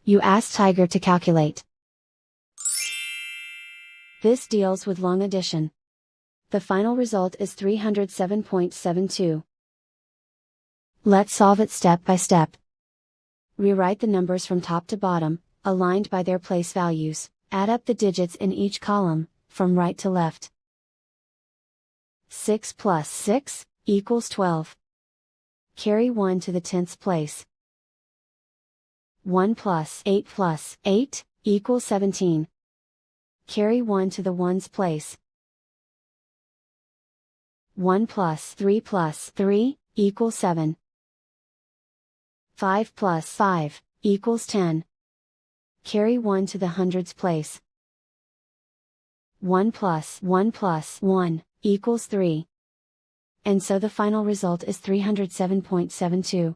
You ask Tiger to calculate. This deals with long addition. The final result is 307.72. Let's solve it step by step. Rewrite the numbers from top to bottom, aligned by their place values. Add up the digits in each column, from right to left. 6 plus 6 equals 12. Carry 1 to the 10th place. 1 plus 8 equals 17. Carry 1 to the 1's place. 1 plus 3 equals 7. 5 plus 5 equals 10. Carry 1 to the 100's place. 1 plus 1 equals 3. And so the final result is 307.72.